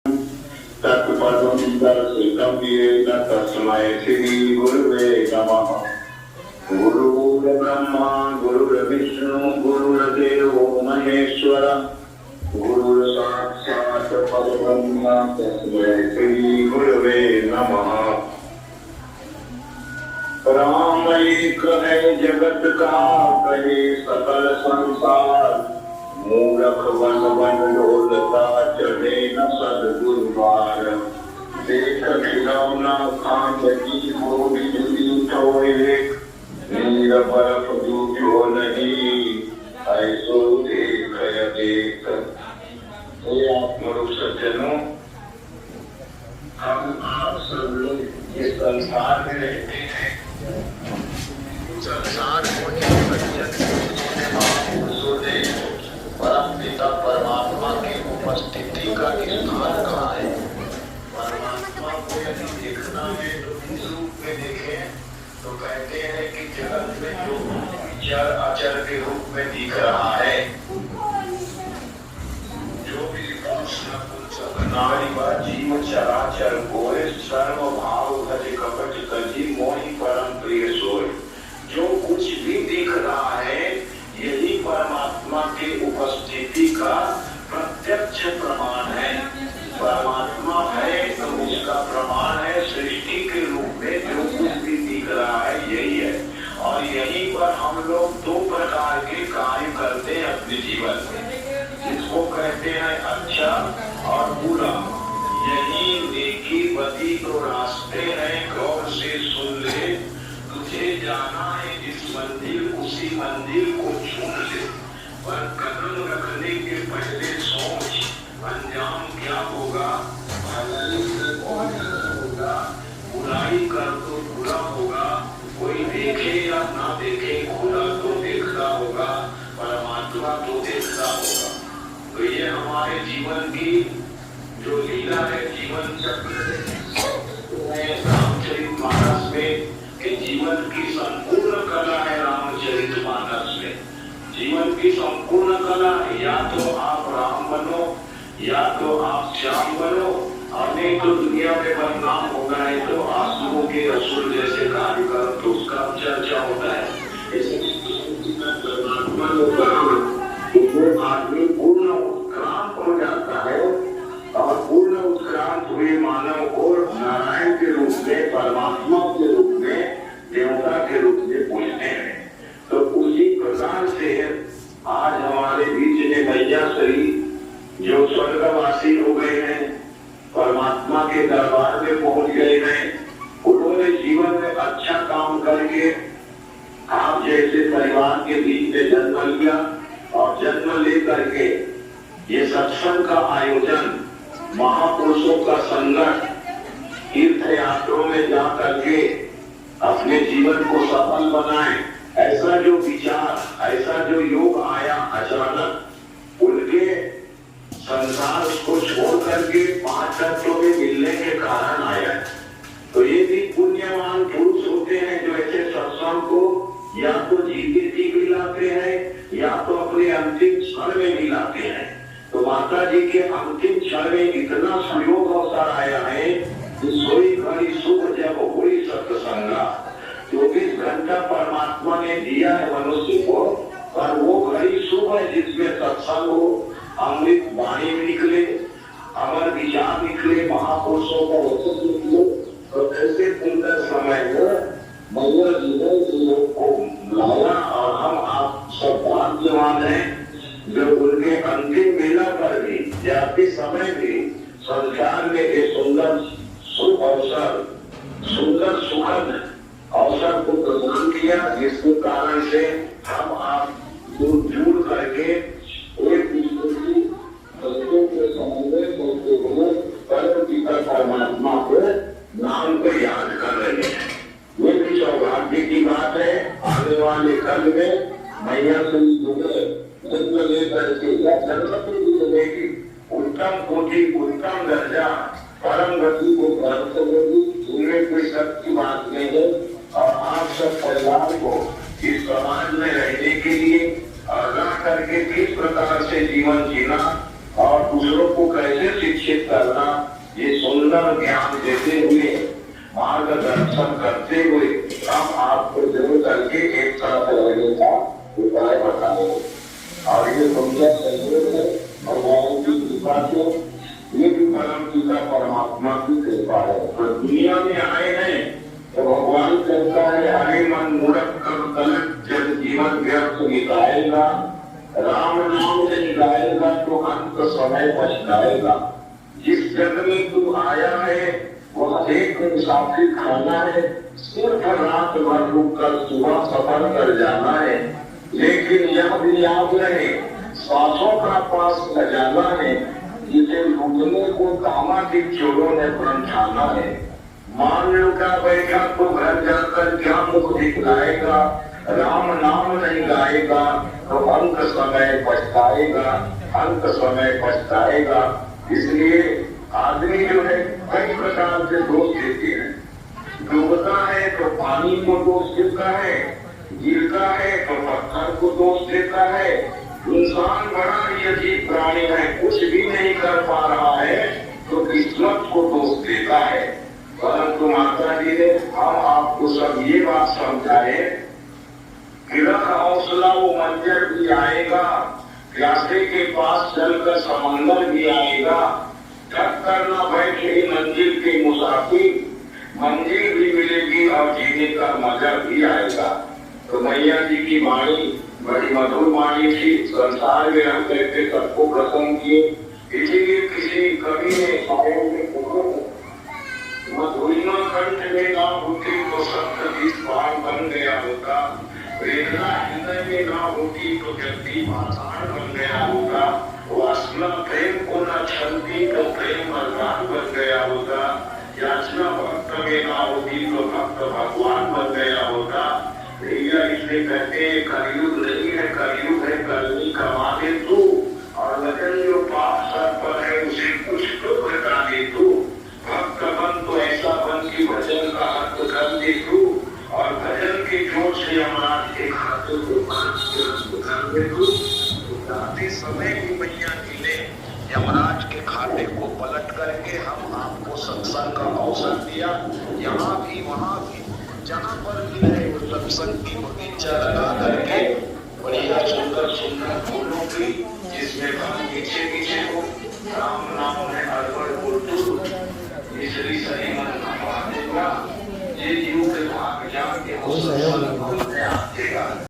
तत्पदं तस्मै श्री गुरुवे नमः। गुरुर्ब्रह्मा गुरुर्विष्णु गुरुर्देवो महेश्वर गुरुर्साक्षात् परब्रह्म तस्मै श्री गुरुवे नमः। राम एक है जगत का कहे सकल संसार, मूरख वन वन डोलता चढ़े न सद्गुरुवार। देख खिलौना खान की हो बिजली तो एक, नीर बर्फ जो नहीं ऐसो देख देख। हे आत्मरूप सज्जनों, हम आप सब लोग इस संसार में रहते हैं। संसार होने परम पिता परमात्मा की उपस्थिति का स्थान कहाँ है? परमात्मा को यदि देखना है तो किस रूप में देखें? तो कहते हैं कि जगत में जो विचार आचार के रूप में दिख रहा है, जो भी नारी व जीव चराचर गोरे सर्व भाव भज कपट कजी मोहि परम प्रिय सोय। जो कुछ भी दिख रहा है यही परमात्मा की उपस्थिति का प्रत्यक्ष प्रमाण है। परमात्मा है तो उसका प्रमाण है सृष्टि के रूप में जो कुछ भी दिख रहा है यही है। और यहीं पर हम लोग दो प्रकार के कार्य करते हैं अपने जीवन में, जिसको कहते हैं अच्छा और बुरा। यही नेकी बदी तो रास्ते हैं, गौर से सुन ले। तुझे जाना है जिस मंदिर उसी मंदिर को चुन ले। पर कदम रखने के पहले सोच अंजाम क्या होगा। भलाई से होगा, बुराई कर तो बुरा होगा। कोई देखे या ना देखे, खुदा तो देखता होगा, परमात्मा तो देखता होगा। तो ये हमारे जीवन की जो लीला है, जीवन चक्र रामचरितमानस में, कि जीवन की संपूर्ण कला है रामचरितमानस में। जीवन की संपूर्ण कला, या तो आप राम बनो या तो आप श्याम बनो। हमने तो दुनिया में बदनाम हो गए तो आंसुओं के असुर जैसे कार्य करो तो उसका चर्चा होता है। वो आदमी पूर्ण उत्क्रांत हो जाता है और पूर्ण उत्क्रांत हुए मानव को नारायण के रूप में, परमात्मा के रूप में, देवता के रूप में पूजते हैं। तो उसी प्रकार से आज हमारे बीच में मैया श्री जो स्वर्गवासी हो गए हैं, परमात्मा के दरबार में पहुंच गए हैं, उन्होंने जीवन में अच्छा काम करके आप जैसे परिवार के बीच में जन्म लिया और जन्म लेकर के ये सत्संग का आयोजन, महापुरुषों का संगठन, तीर्थ यात्रों में जा करके अपने जीवन को सफल बनाए। ऐसा जो विचार, ऐसा जो योग आया अचानक, उनके संसार को छोड़ करके पांच तत्वों में मिलने के कारण आया। तो ये भी पुण्यवान पुरुष होते हैं जो ऐसे सत्संग को या तो जीते जी मिलाते हैं या तो अपने अंतिम क्षण में मिलाते हैं। तो माता जी के अंतिम क्षण में इतना सुयोग अवसर आया है कि सोई घड़ी सुख जब हुई सत्संगा। 24 घंटा परमात्मा ने दिया है मनुष्य को, पर वो घड़ी शुभ है जिसमें सत्संग हो, अमृत वाणी निकले, अमर विचार निकले, महापुरुषों का वचन निकले। तो ऐसे सुंदर समय में मैया जी ने लोग को लाया और हम आप सब भाग्यवान हैं जो उनके अंतिम मेला पर भी, जाते समय भी संसार में एक सुंदर शुभ अवसर, सुंदर सुखद अवसर को प्रदान किया, जिसके कारण से हम आप जुड़ करके एक दूसरे की बच्चों के समन्वय करते हुए परम पिता परमात्मा के नाम को याद कर रहे हैं। ये भी सौभाग्य की बात है। आने वाले कल में मैया से जन्म लेकर के जन्मति भी मिलेगी, उत्तम कोटि, उत्तम दर्जा, परम गति को प्राप्त होगी। उनमें कोई शक की बात नहीं है। और आप सब परिवार को इस समाज में रहने के लिए और रह करके किस प्रकार से जीवन जीना और दूसरों को कैसे शिक्षित करना, ये सुंदर ज्ञान देते हुए, मार्गदर्शन करते हुए हम आपको जरूर करके एक साथ रहने का उपाय बताएंगे। और ये सुंदर संयोग है भगवान की कृपा से, ये भी परम पिता परमात्मा की कृपा है। तो दुनिया में आए हैं तो भगवान कहता है, अरे मन मूर्ख कर तलक जब जीवन व्यर्थ निकालेगा, राम नाम नहीं गाएगा तो अंत समय पछताएगा। जिस जग में तू आया है वह एक मुसाफिर खाना है, सिर्फ रात भर रुक कर सुबह सफर कर जाना है। लेकिन यह भी याद रहे, सांसों का पास न जाना है, जिसे लूटने को कामातिक चोरों ने समझाना है। मान लो का बैठा तो घर जाकर क्या मुख दिखलाएगा, राम नाम नहीं गाएगा तो अंत समय पछताएगा, अंत समय पछताएगा। इसलिए आदमी जो है कई प्रकार से दोष देते हैं। डूबता है तो पानी को दोष देता है, गिरता है तो पत्थर को दोष देता है। इंसान बड़ा ही अजीब प्राणी है, कुछ भी नहीं कर पा रहा है तो किस्मत को दोष देता है। परंतु माता जी ने हम आपको सब ये बात समझाए कि रख हौसला, वो मंजर भी आएगा, प्यासे के पास चलकर समंदर भी आएगा। थक कर न बैठे मंजिल के मुसाफिर, मंजिल भी मिलेगी और जीने का मजा भी आएगा। तो मैया जी की वाणी बड़ी मधुर वाणी थी, संसार में हम कहते सबको प्रसन्न किए। इसीलिए किसी कवि ने शायर में मधुरिमा कंठ में ना होती तो सप्ततीस पहाड़ बन गया होता, वेदना हृदय में ना होती तो जगती पाषाण बन गया होता, वासना प्रेम को न छलती तो प्रेम मरदान बन गया होता, याचना भक्त में ना होती तो भक्त भगवान बन गया होता। भैया इसलिए कहते हैं कलयुग नहीं है, कलयुग है कलनी कमा दे तू, और वचन जो पाप सर पर है उसे कुछ तो बता दे तू। भक्त बन तो ऐसा बन की भजन का अर्थ कर दे तू, और भजन के जोर से हमारा एक हाथ को कर दे तू। जाते समय भी मैया जी ने यमराज के खाते को पलट करके हम आपको सत्संग का अवसर दिया। यहाँ भी वहाँ भी जहाँ पर भी रहे वो सत्संग की बगीचा लगा करके बढ़िया सुंदर सुंदर फूलों की, जिसमें हम पीछे पीछे हो राम नाम है अरबड़ बुद्धू, इसलिए सही मन ये जीव के भाग जाके